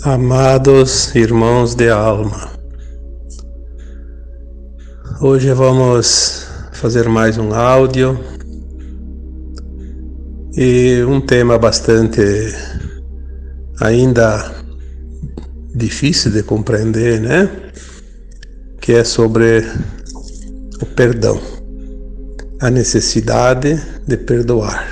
Amados irmãos de alma, hoje vamos fazer mais um áudio e um tema bastante ainda difícil de compreender, né? Que é sobre o perdão, a necessidade de perdoar.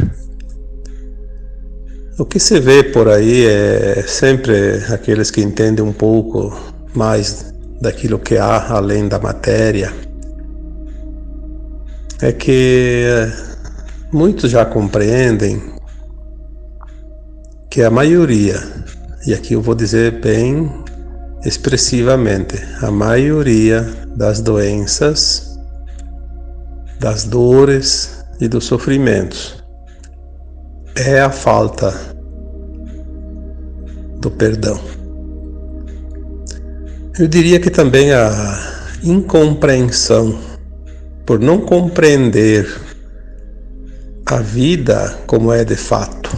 O que se vê por aí é sempre aqueles que entendem um pouco mais daquilo que há além da matéria. É que muitos já compreendem que a maioria, e aqui eu vou dizer bem expressivamente, a maioria das doenças, das dores e dos sofrimentos é a falta do perdão. Eu diria que também a incompreensão, por não compreender a vida como é de fato.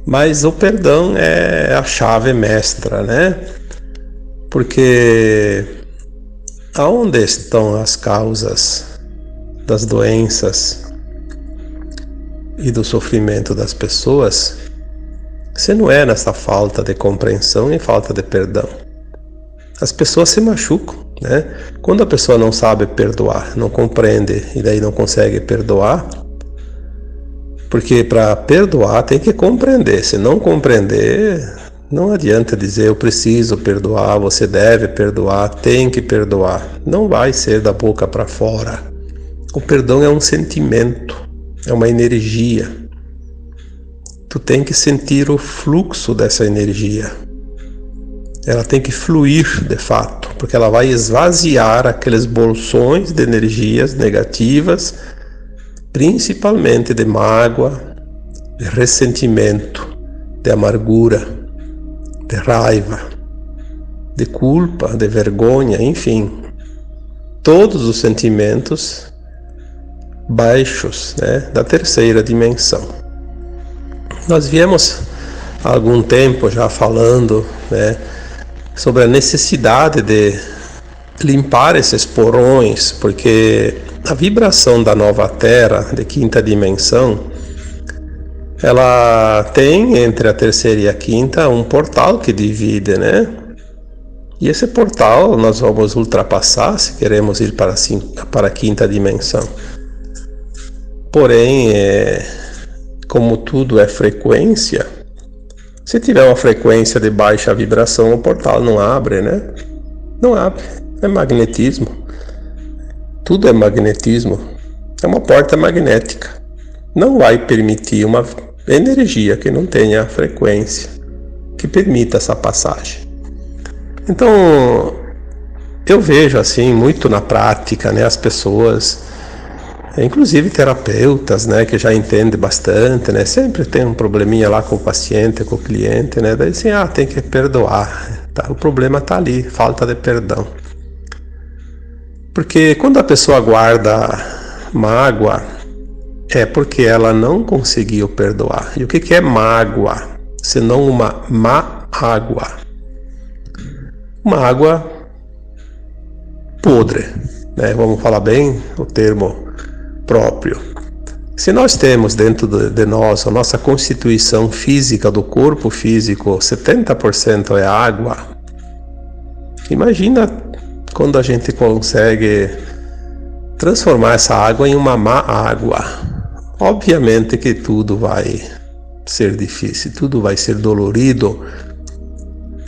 Mas o perdão é a chave mestra, né? Porque aonde estão as causas das doenças e do sofrimento das pessoas, se não é nessa falta de compreensão e falta de perdão? As pessoas se machucam, né? Quando a pessoa não sabe perdoar, não compreende e daí não consegue perdoar, porque para perdoar tem que compreender. Se não compreender, não adianta dizer eu preciso perdoar, você deve perdoar, tem que perdoar. Não vai ser da boca para fora. O perdão é um sentimento. É uma energia. Tu tem que sentir o fluxo dessa energia. Ela tem que fluir de fato, porque ela vai esvaziar aqueles bolsões de energias negativas, principalmente de mágoa, de ressentimento, de amargura, de raiva, de culpa, de vergonha, enfim. Todos os sentimentos baixos, né, da terceira dimensão. Nós viemos há algum tempo já falando, né, sobre a necessidade de limpar esses porões, porque a vibração da nova Terra, de quinta dimensão, ela tem entre a terceira e a quinta um portal que divide, né? E esse portal nós vamos ultrapassar se queremos ir para a quinta dimensão. Porém, como tudo é frequência, se tiver uma frequência de baixa vibração, o portal não abre, né? Não abre, é magnetismo. Tudo é magnetismo, é uma porta magnética. Não vai permitir uma energia que não tenha frequência, que permita essa passagem. Então, eu vejo assim, muito na prática, né, as pessoas, inclusive terapeutas, né, que já entendem bastante, né, sempre tem um probleminha lá com o paciente, com o cliente, né, daí assim, tem que perdoar, tá? O problema tá ali, falta de perdão. Porque quando a pessoa guarda mágoa, é porque ela não conseguiu perdoar. E o que é mágoa? Senão uma má água. Uma água podre, né? Vamos falar bem o termo próprio. Se nós temos dentro de nós a nossa constituição física do corpo físico, 70% é água. Imagina quando a gente consegue transformar essa água em uma má água. Obviamente que tudo vai ser difícil, tudo vai ser dolorido.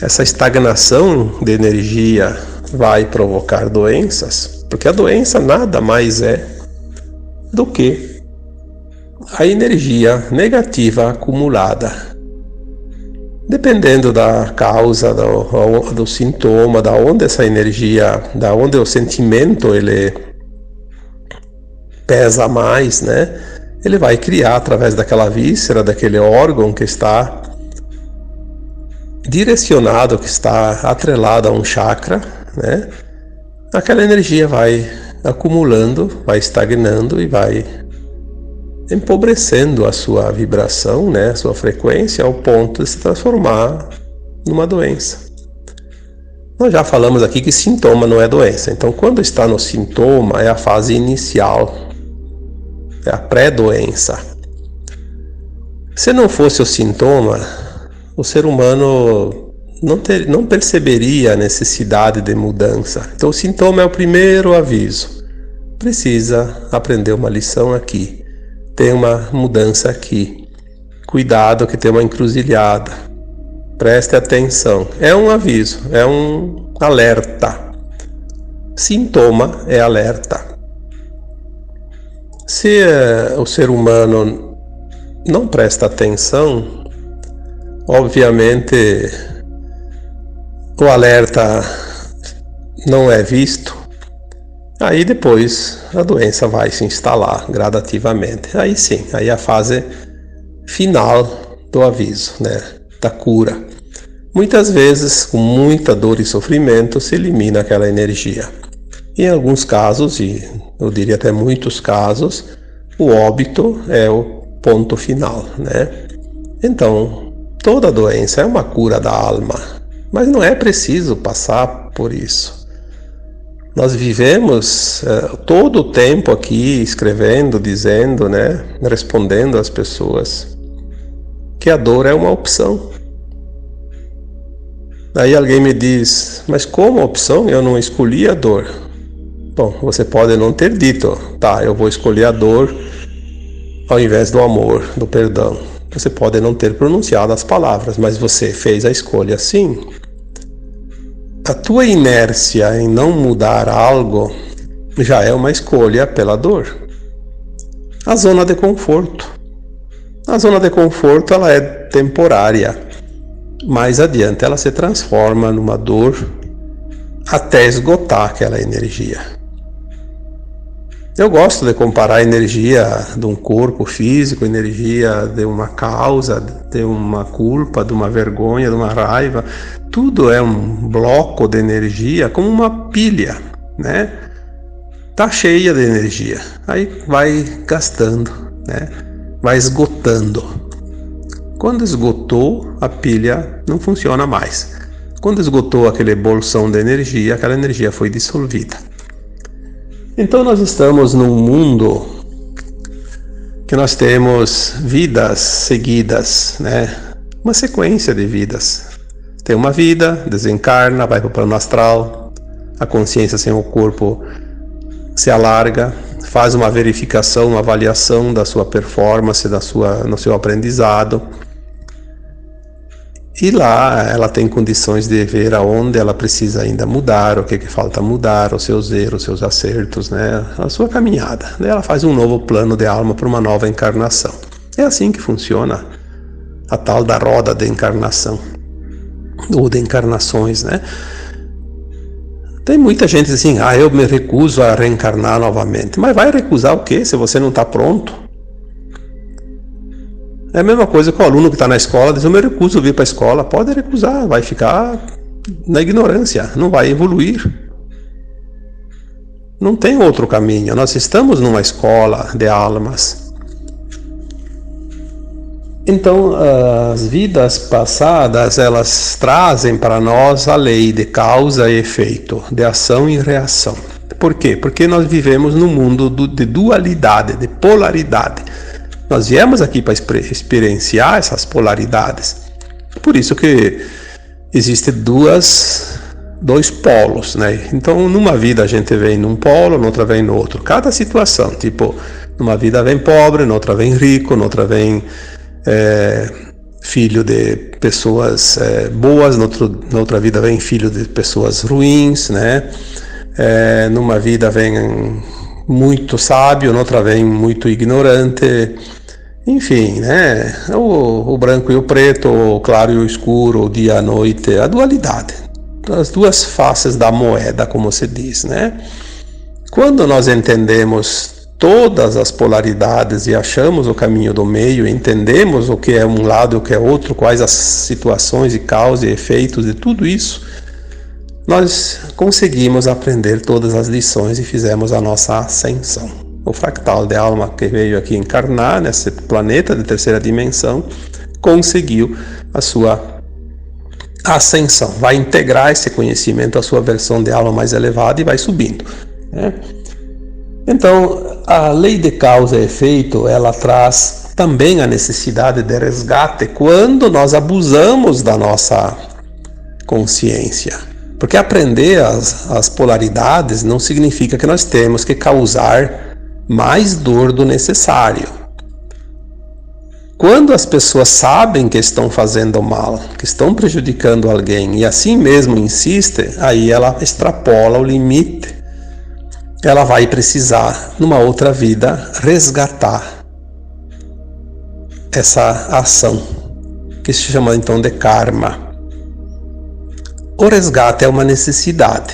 Essa estagnação de energia vai provocar doenças, porque a doença nada mais é do que a energia negativa acumulada. Dependendo da causa, do sintoma, da onde essa energia, da onde o sentimento ele pesa mais, né? Ele vai criar através daquela víscera, daquele órgão que está direcionado, que está atrelado a um chakra, né? Aquela energia vai acumulando, vai estagnando e vai empobrecendo a sua vibração, né, a sua frequência, ao ponto de se transformar numa doença. Nós já falamos aqui que sintoma não é doença. Então, quando está no sintoma, é a fase inicial, é a pré-doença. Se não fosse o sintoma, o ser humano não perceberia a necessidade de mudança. Então, o sintoma é o primeiro aviso. Precisa aprender uma lição aqui. Tem uma mudança aqui. Cuidado que tem uma encruzilhada. Preste atenção. É um aviso, é um alerta. Sintoma é alerta. Se o ser humano não presta atenção, obviamente o alerta não é visto. Aí depois a doença vai se instalar gradativamente. Aí sim, aí é a fase final do aviso, né? Da cura. Muitas vezes, com muita dor e sofrimento, se elimina aquela energia. Em alguns casos, e eu diria até muitos casos, o óbito é o ponto final, né? Então, toda doença é uma cura da alma, mas não é preciso passar por isso. Nós vivemos todo o tempo aqui escrevendo, dizendo, né? Respondendo às pessoas que a dor é uma opção. Aí alguém me diz, mas como opção? Eu não escolhi a dor. Bom, você pode não ter dito, tá, eu vou escolher a dor ao invés do amor, do perdão. Você pode não ter pronunciado as palavras, mas você fez a escolha sim. A tua inércia em não mudar algo já é uma escolha pela dor. A zona de conforto. A zona de conforto ela é temporária. Mais adiante ela se transforma numa dor até esgotar aquela energia. Eu gosto de comparar a energia de um corpo físico, energia de uma causa, de uma culpa, de uma vergonha, de uma raiva. Tudo é um bloco de energia, como uma pilha, né? Tá cheia de energia. Aí vai gastando, né? Vai esgotando. Quando esgotou, a pilha não funciona mais. Quando esgotou aquele bolsão de energia, aquela energia foi dissolvida. Então nós estamos num mundo que nós temos vidas seguidas, né? Uma sequência de vidas. Tem uma vida, desencarna, vai para o plano astral, a consciência sem o corpo se alarga, faz uma verificação, uma avaliação da sua performance, no seu aprendizado. E lá ela tem condições de ver aonde ela precisa ainda mudar, o que falta mudar, os seus erros, os seus acertos, né? A sua caminhada. Daí ela faz um novo plano de alma para uma nova encarnação. É assim que funciona a tal da roda de encarnação, ou de encarnações, né? Tem muita gente assim, eu me recuso a reencarnar novamente. Mas vai recusar o quê se você não está pronto? É a mesma coisa que o aluno que está na escola diz, eu me recuso a vir para a escola. Pode recusar, vai ficar na ignorância, não vai evoluir. Não tem outro caminho. Nós estamos numa escola de almas. Então, as vidas passadas, elas trazem para nós a lei de causa e efeito, de ação e reação. Por quê? Porque nós vivemos num mundo de dualidade, de polaridade. Nós viemos aqui para experienciar essas polaridades. Por isso que existem dois polos, né? Então, numa vida a gente vem num polo, noutra vem no outro. Cada situação, tipo, numa vida vem pobre, noutra vem rico, noutra vem filho de pessoas boas, noutra vida vem filho de pessoas ruins, né? Numa vida vem muito sábio, noutra vem muito ignorante. Enfim, né? O branco e o preto, o claro e o escuro, o dia e a noite, a dualidade. As duas faces da moeda, como se diz, né? Quando nós entendemos todas as polaridades e achamos o caminho do meio, entendemos o que é um lado e o que é outro, quais as situações e causas e efeitos de tudo isso, nós conseguimos aprender todas as lições e fizemos a nossa ascensão. O fractal de alma que veio aqui encarnar nesse planeta de terceira dimensão conseguiu a sua a ascensão, vai integrar esse conhecimento à sua versão de alma mais elevada e vai subindo, né? Então, a lei de causa e efeito, ela traz também a necessidade de resgate quando nós abusamos da nossa consciência. Porque aprender as polaridades não significa que nós temos que causar mais dor do necessário. Quando as pessoas sabem que estão fazendo mal, que estão prejudicando alguém e assim mesmo insistem, aí ela extrapola o limite. Ela vai precisar, numa outra vida, resgatar essa ação, que se chama então de karma. O resgate é uma necessidade.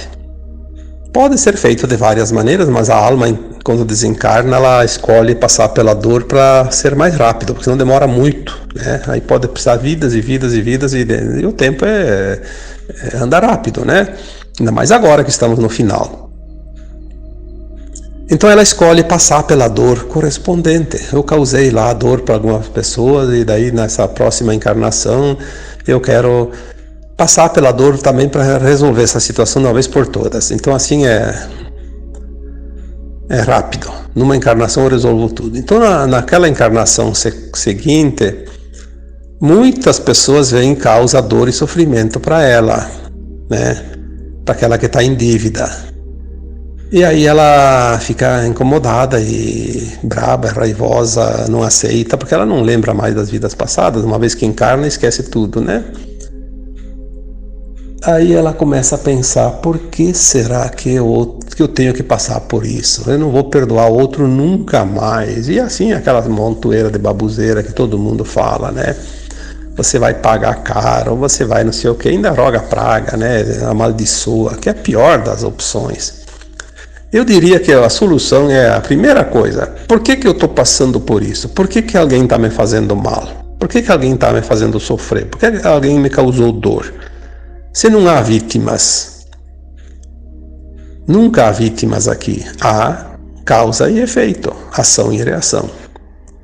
Pode ser feito de várias maneiras, mas a alma, quando desencarna, ela escolhe passar pela dor para ser mais rápido, porque senão demora muito, né? Aí pode precisar vidas e vidas e vidas, e o tempo anda rápido, né? Ainda mais agora que estamos no final. Então ela escolhe passar pela dor correspondente. Eu causei lá a dor para algumas pessoas e daí nessa próxima encarnação eu quero passar pela dor também para resolver essa situação de uma vez por todas. Então assim é rápido. Numa encarnação eu resolvo tudo. Então naquela encarnação seguinte, muitas pessoas veem causa dor e sofrimento para ela, né? Para aquela que está em dívida. E aí ela fica incomodada e braba, raivosa, não aceita, porque ela não lembra mais das vidas passadas. Uma vez que encarna, esquece tudo, né? Aí ela começa a pensar, por que será que eu tenho que passar por isso? Eu não vou perdoar outro nunca mais. E assim, aquelas montoeiras de babuzeira que todo mundo fala, né? Você vai pagar caro, ou você vai não sei o que, ainda roga praga, né? Amaldiçoa, que é a pior das opções. Eu diria que a solução é a primeira coisa. Por que eu estou passando por isso? Por que alguém está me fazendo mal? Por que alguém está me fazendo sofrer? Por que alguém me causou dor? Se não há vítimas, nunca há vítimas aqui. Há causa e efeito, ação e reação.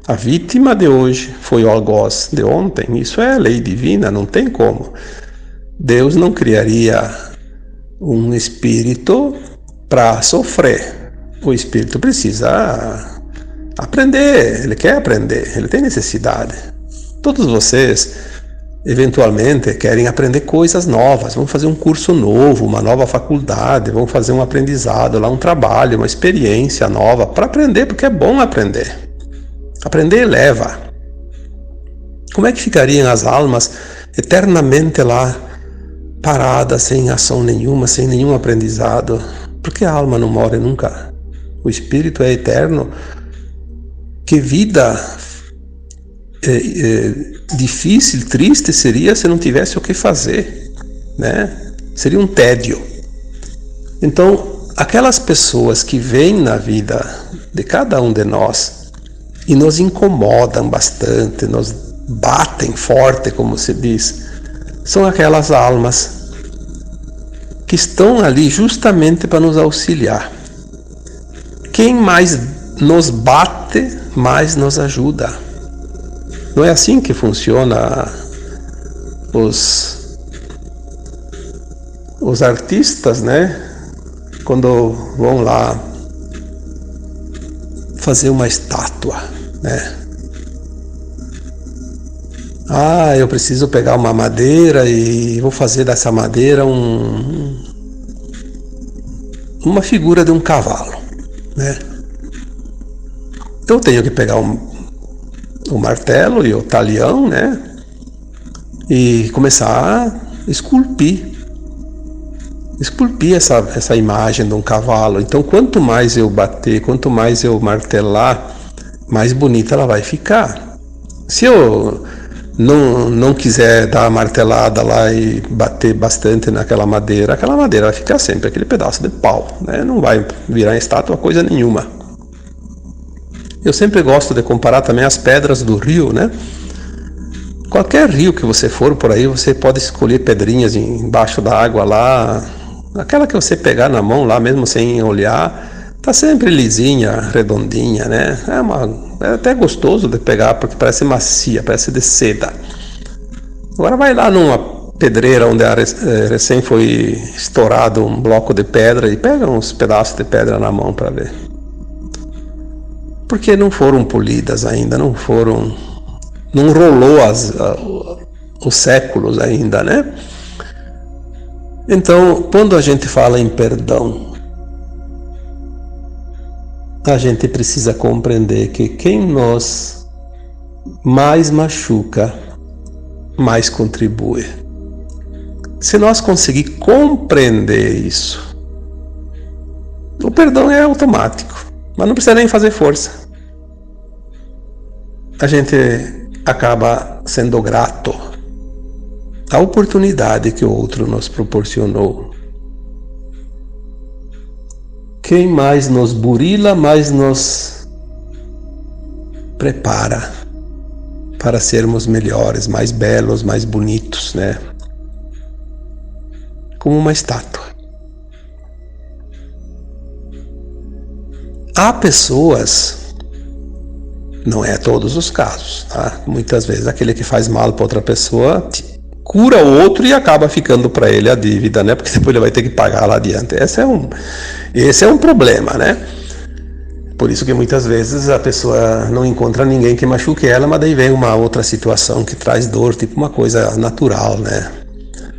A vítima de hoje foi o algoz de ontem. Isso é lei divina, não tem como. Deus não criaria um espírito para sofrer. O espírito precisa aprender, ele quer aprender, ele tem necessidade. Todos vocês, eventualmente, querem aprender coisas novas, vão fazer um curso novo, uma nova faculdade, vão fazer um aprendizado, lá um trabalho, uma experiência nova, para aprender, porque é bom aprender. Aprender eleva. Como é que ficariam as almas eternamente lá, paradas, sem ação nenhuma, sem nenhum aprendizado? Porque a alma não morre nunca. O espírito é eterno. Que vida difícil, triste seria se não tivesse o que fazer, né? Seria um tédio. Então, aquelas pessoas que vêm na vida de cada um de nós e nos incomodam bastante, nos batem forte, como se diz, são aquelas almas que estão ali justamente para nos auxiliar. Quem mais nos bate, mais nos ajuda. Não é assim que funciona os artistas, né? Quando vão lá fazer uma estátua, né? Ah, eu preciso pegar uma madeira e vou fazer dessa madeira uma figura de um cavalo, né? Eu tenho que pegar o martelo e o talhão, né? E começar a esculpir essa imagem de um cavalo. Então, quanto mais eu bater, quanto mais eu martelar, mais bonita ela vai ficar. Se eu não quiser dar a martelada lá e bater bastante naquela madeira, aquela madeira vai ficar sempre aquele pedaço de pau, né? Não vai virar estátua coisa nenhuma. Eu sempre gosto de comparar também as pedras do rio, né? Qualquer rio que você for por aí, você pode escolher pedrinhas embaixo da água lá, aquela que você pegar na mão lá, mesmo sem olhar, tá sempre lisinha, redondinha, né? É até gostoso de pegar, porque parece macia, parece de seda. Agora vai lá numa pedreira onde recém foi estourado um bloco de pedra e pega uns pedaços de pedra na mão para ver. Porque não foram polidas ainda, não rolou os séculos ainda, né? Então, quando a gente fala em perdão, a gente precisa compreender que quem nos mais machuca, mais contribui. Se nós conseguir compreender isso, o perdão é automático, mas não precisa nem fazer força. A gente acaba sendo grato à oportunidade que o outro nos proporcionou. Quem mais nos burila, mais nos prepara para sermos melhores, mais belos, mais bonitos, né? Como uma estátua. Há pessoas, não é todos os casos, tá? Muitas vezes aquele que faz mal para outra pessoa cura o outro e acaba ficando para ele a dívida, né? Porque depois ele vai ter que pagar lá adiante. Esse é um problema, né? Por isso que muitas vezes a pessoa não encontra ninguém que machuque ela, mas daí vem uma outra situação que traz dor, tipo uma coisa natural, né?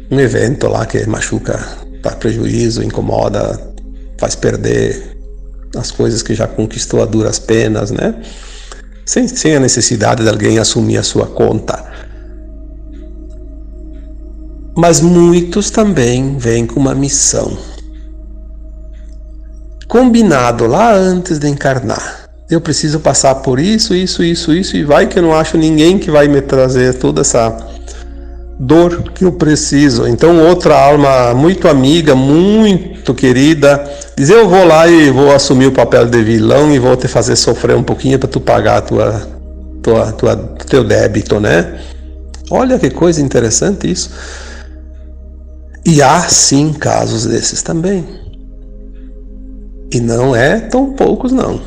Um evento lá que machuca, dá prejuízo, incomoda, faz perder as coisas que já conquistou a duras penas, né? Sem a necessidade de alguém assumir a sua conta. Mas muitos também vêm com uma missão. Combinado lá antes de encarnar. Eu preciso passar por isso, e vai que eu não acho ninguém que vai me trazer toda essa dor que eu preciso. Então outra alma muito amiga, muito querida, diz: eu vou lá e vou assumir o papel de vilão e vou te fazer sofrer um pouquinho para tu pagar teu débito, né? Olha que coisa interessante isso. E há sim casos desses também. E não é tão poucos não.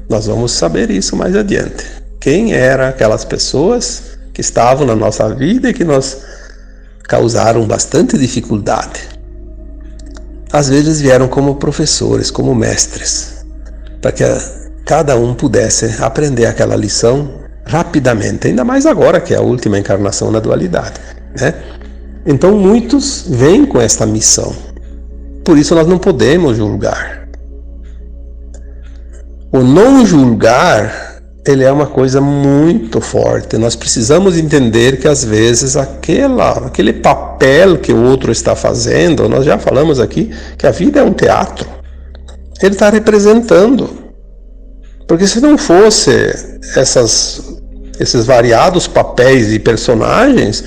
Nós vamos saber isso mais adiante. Quem eram aquelas pessoas que estavam na nossa vida e que nos causaram bastante dificuldade. Às vezes vieram como professores, como mestres, para que cada um pudesse aprender aquela lição rapidamente, ainda mais agora que é a última encarnação na dualidade, né? Então muitos vêm com esta missão. Por isso nós não podemos julgar. O não julgar, ele é uma coisa muito forte. Nós precisamos entender que às vezes aquele papel que o outro está fazendo, nós já falamos aqui que a vida é um teatro. Ele está representando. Porque se não fosse esses variados papéis e personagens,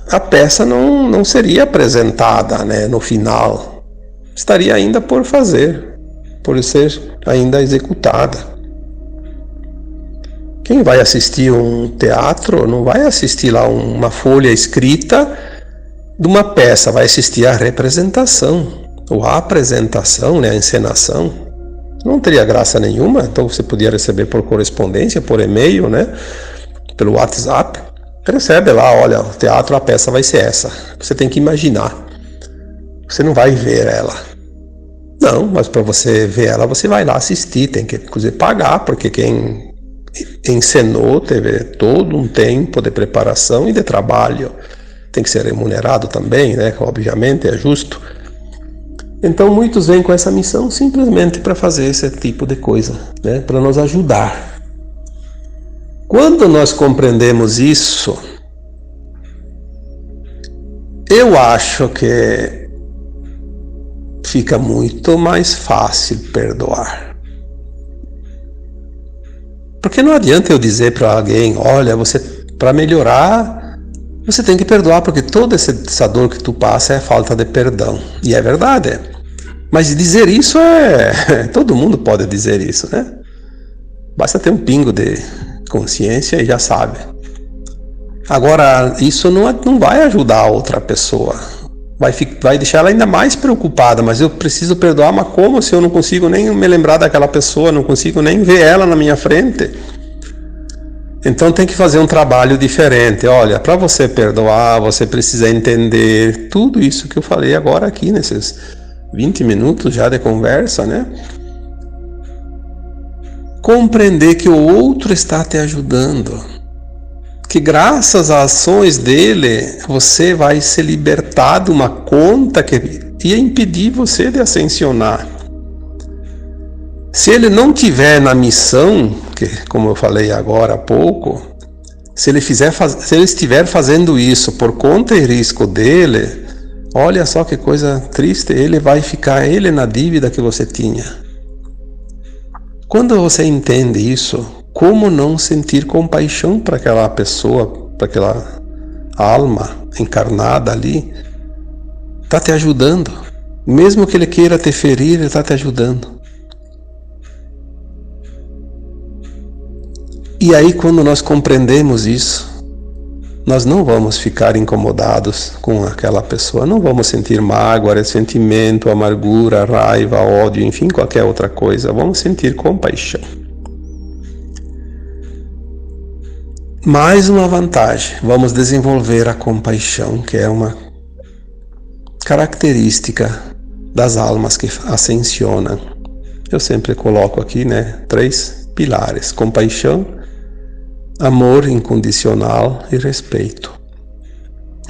a peça não seria apresentada, né, no final. Estaria ainda por fazer, por ser ainda executada. Quem vai assistir um teatro não vai assistir lá uma folha escrita de uma peça, vai assistir a representação, ou a apresentação, né, a encenação. Não teria graça nenhuma, então você podia receber por correspondência, por e-mail, né, pelo WhatsApp. Recebe lá, olha, o teatro, a peça vai ser essa. Você tem que imaginar. Você não vai ver ela. Não, mas para você ver ela, você vai lá assistir. Tem que, inclusive, pagar, porque quem encenou teve todo um tempo de preparação e de trabalho. Tem que ser remunerado também, né? Obviamente, é justo. Então, muitos vêm com essa missão simplesmente para fazer esse tipo de coisa, né? Para nos ajudar. Quando nós compreendemos isso, eu acho que fica muito mais fácil perdoar. Porque não adianta eu dizer para alguém: olha, você, para melhorar, você tem que perdoar, porque toda essa dor que tu passa é falta de perdão. E é verdade. Mas dizer isso todo mundo pode dizer isso, né? Basta ter um pingo de consciência e já sabe. Agora, isso não vai ajudar a outra pessoa. Vai deixar ela ainda mais preocupada. Mas eu preciso perdoar, mas como se eu não consigo nem me lembrar daquela pessoa, não consigo nem ver ela na minha frente? Então tem que fazer um trabalho diferente. Olha, para você perdoar, você precisa entender tudo isso que eu falei agora aqui nesses 20 minutos já de conversa, né? Compreender que o outro está te ajudando, que graças às ações dele você vai se libertar de uma conta que ia impedir você de ascensionar. Se ele não tiver na missão, que como eu falei agora há pouco, se ele estiver fazendo isso por conta e risco dele, olha só que coisa triste, ele vai ficar na dívida que você tinha. Quando você entende isso, como não sentir compaixão para aquela pessoa, para aquela alma encarnada ali? Está te ajudando. Mesmo que ele queira te ferir, ele está te ajudando. E aí, quando nós compreendemos isso, nós não vamos ficar incomodados com aquela pessoa, não vamos sentir mágoa, ressentimento, amargura, raiva, ódio, enfim, qualquer outra coisa. Vamos sentir compaixão. Mais uma vantagem, vamos desenvolver a compaixão, que é uma característica das almas que ascensionam. Eu sempre coloco aqui, 3 pilares: compaixão, amor incondicional e respeito.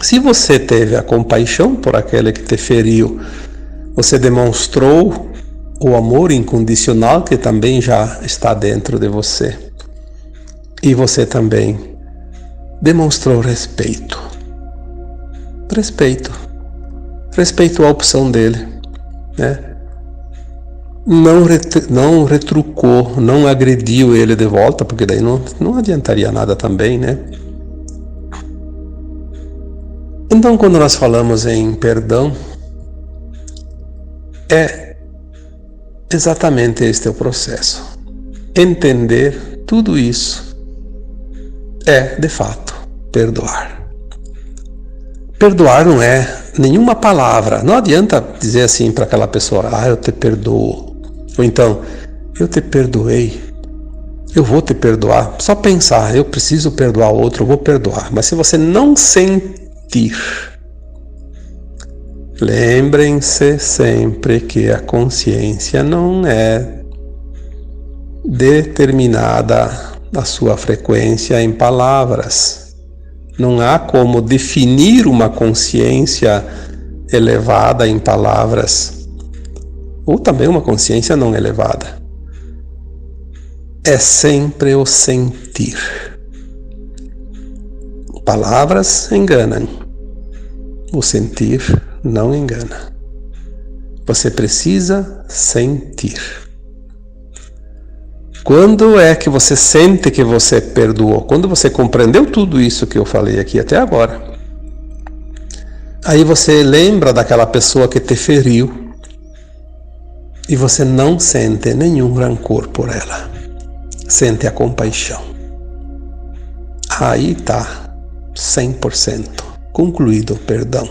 Se você teve a compaixão por aquele que te feriu, você demonstrou o amor incondicional que também já está dentro de você. E você também demonstrou respeito. Respeito à opção dele, né? Não retrucou, não agrediu ele de volta, porque daí não adiantaria nada também, né? Então, quando nós falamos em perdão, é exatamente este o processo. Entender tudo isso é, de fato, perdoar. Perdoar não é nenhuma palavra. Não adianta dizer assim para aquela pessoa: eu te perdoo. Ou então, eu te perdoei, eu vou te perdoar. Só pensar, eu preciso perdoar o outro, eu vou perdoar. Mas se você não sentir, lembrem-se sempre que a consciência não é determinada da sua frequência em palavras. Não há como definir uma consciência elevada em palavras. Ou também uma consciência não elevada. É sempre o sentir. Palavras enganam. O sentir não engana. Você precisa sentir. Quando é que você sente que você perdoou? Quando você compreendeu tudo isso que eu falei aqui até agora. Aí você lembra daquela pessoa que te feriu. E você não sente nenhum rancor por ela. Sente a compaixão. Aí está 100% concluído o perdão.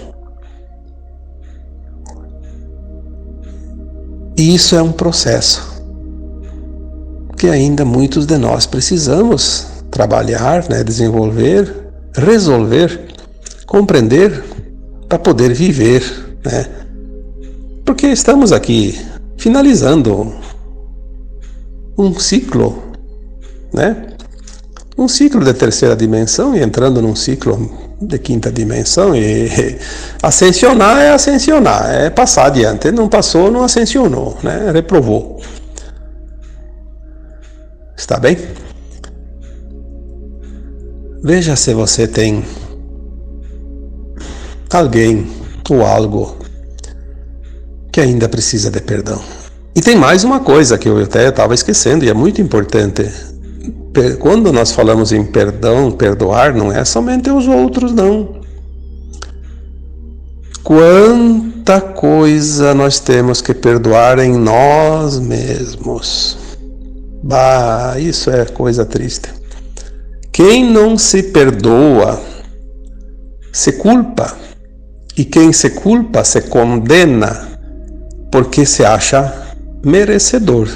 E isso é um processo que ainda muitos de nós precisamos trabalhar, desenvolver, resolver, compreender para poder viver, Porque estamos aqui finalizando um ciclo, Um ciclo de terceira dimensão e entrando num ciclo de quinta dimensão. E ascensionar é ascensionar, é passar adiante. Não passou, não ascensionou, reprovou. Está bem? Veja se você tem alguém ou algo que ainda precisa de perdão. E tem mais uma coisa que eu até estava esquecendo e é muito importante. Quando nós falamos em perdão, perdoar, não é somente os outros, não. Quanta coisa nós temos que perdoar em nós mesmos. Isso é coisa triste. Quem não se perdoa, se culpa. E quem se culpa, se condena, porque se acha merecedor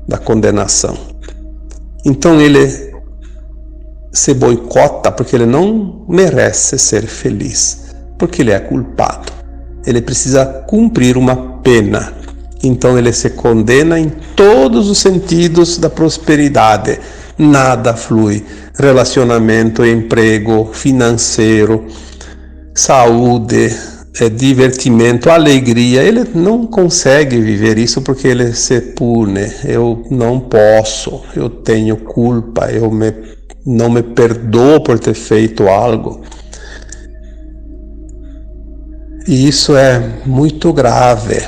da condenação. Então ele se boicota porque ele não merece ser feliz, porque ele é culpado. Ele precisa cumprir uma pena. Então ele se condena em todos os sentidos da prosperidade. Nada flui. Relacionamento, emprego, financeiro, saúde, divertimento, alegria. Ele não consegue viver isso porque ele se pune. Eu não posso, eu tenho culpa, não me perdoo por ter feito algo. E isso é muito grave.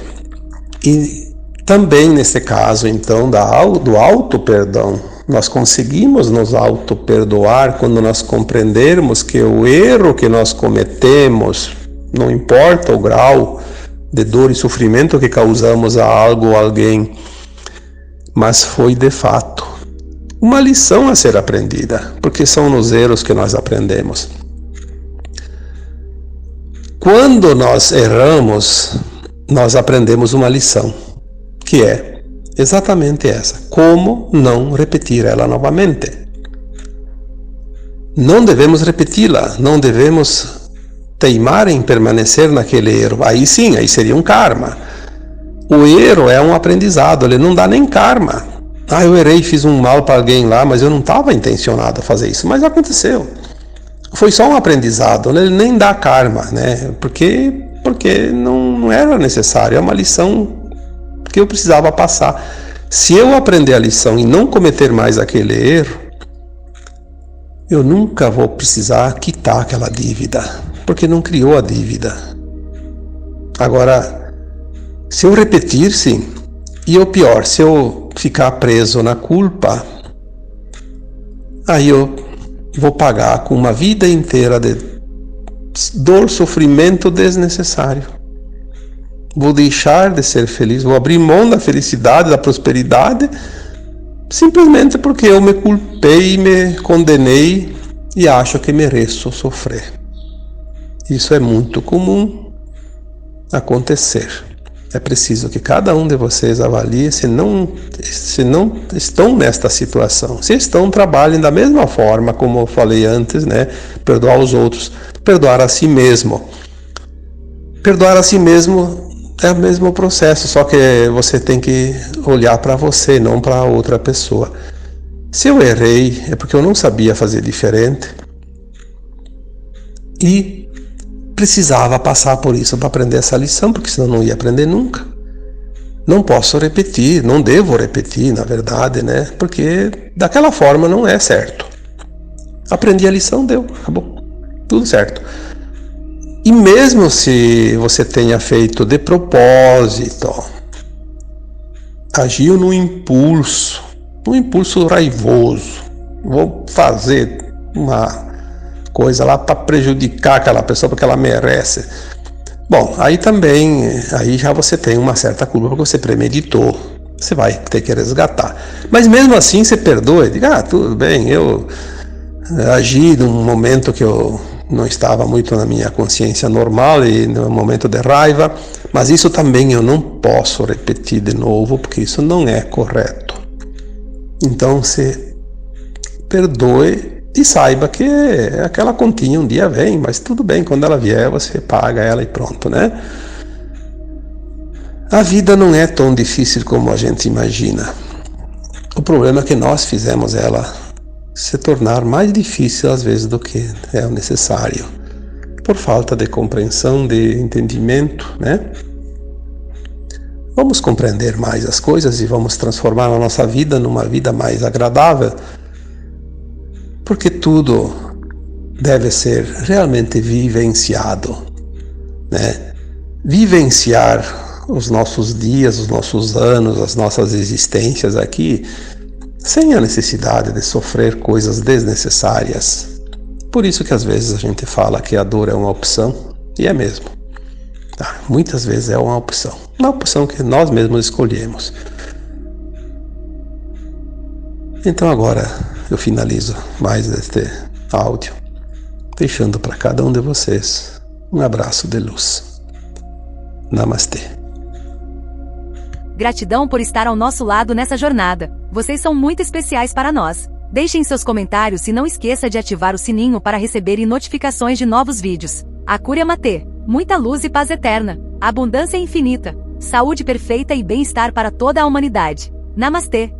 E também nesse caso, então, do auto-perdão, nós conseguimos nos auto-perdoar quando nós compreendermos que o erro que nós cometemos, não importa o grau de dor e sofrimento que causamos a algo ou alguém, mas foi de fato uma lição a ser aprendida, porque são nos erros que nós aprendemos. Quando nós erramos, nós aprendemos uma lição, que é exatamente essa: como não repetir ela novamente. Não devemos repeti-la, não devemos teimar em permanecer naquele erro. Aí sim, aí seria um karma. O erro é um aprendizado, ele não dá nem karma. Eu errei, fiz um mal para alguém lá, mas eu não estava intencionado a fazer isso, mas aconteceu. Foi só um aprendizado, ele nem dá karma, né? Porque não era necessário, é uma lição que eu precisava passar. Se eu aprender a lição e não cometer mais aquele erro, eu nunca vou precisar quitar aquela dívida, porque não criou a dívida. Agora, se eu repetir, sim, e o pior, se eu ficar preso na culpa, aí eu vou pagar com uma vida inteira de dor, sofrimento desnecessário. Vou deixar de ser feliz, vou abrir mão da felicidade, da prosperidade, simplesmente porque eu me culpei, me condenei e acho que mereço sofrer. Isso é muito comum acontecer. É preciso que cada um de vocês avalie se não estão nesta situação. Se estão, trabalhem da mesma forma, como eu falei antes, né? Perdoar os outros, perdoar a si mesmo. Perdoar a si mesmo é o mesmo processo, só que você tem que olhar para você, não para outra pessoa. Se eu errei, é porque eu não sabia fazer diferente e precisava passar por isso para aprender essa lição, porque senão não ia aprender nunca. Não posso repetir, não devo repetir, na verdade, né? Porque daquela forma não é certo. Aprendi a lição, deu, acabou. Tudo certo. E mesmo se você tenha feito de propósito, agiu num impulso raivoso, vou fazer uma coisa lá para prejudicar aquela pessoa porque ela merece. Bom, aí já você tem uma certa culpa porque você premeditou. Você vai ter que resgatar. Mas mesmo assim você perdoa e diga, tudo bem, eu agi num momento que eu não estava muito na minha consciência normal e no momento de raiva, mas isso também eu não posso repetir de novo porque isso não é correto. Então você perdoe e saiba que aquela continha um dia vem, mas tudo bem, quando ela vier você paga ela e pronto, né? A vida não é tão difícil como a gente imagina. O problema é que nós fizemos ela se tornar mais difícil às vezes do que é o necessário, por falta de compreensão, de entendimento, né? Vamos compreender mais as coisas e vamos transformar a nossa vida numa vida mais agradável, porque tudo deve ser realmente vivenciado, né? Vivenciar os nossos dias, os nossos anos, as nossas existências aqui, sem a necessidade de sofrer coisas desnecessárias. Por isso que às vezes a gente fala que a dor é uma opção, e é mesmo. Muitas vezes é uma opção que nós mesmos escolhemos. Então agora eu finalizo mais este áudio, deixando para cada um de vocês um abraço de luz. Namastê. Gratidão por estar ao nosso lado nessa jornada. Vocês são muito especiais para nós. Deixem seus comentários e não esqueça de ativar o sininho para receber notificações de novos vídeos. Akura Matê. Muita luz e paz eterna. Abundância infinita. Saúde perfeita e bem-estar para toda a humanidade. Namastê.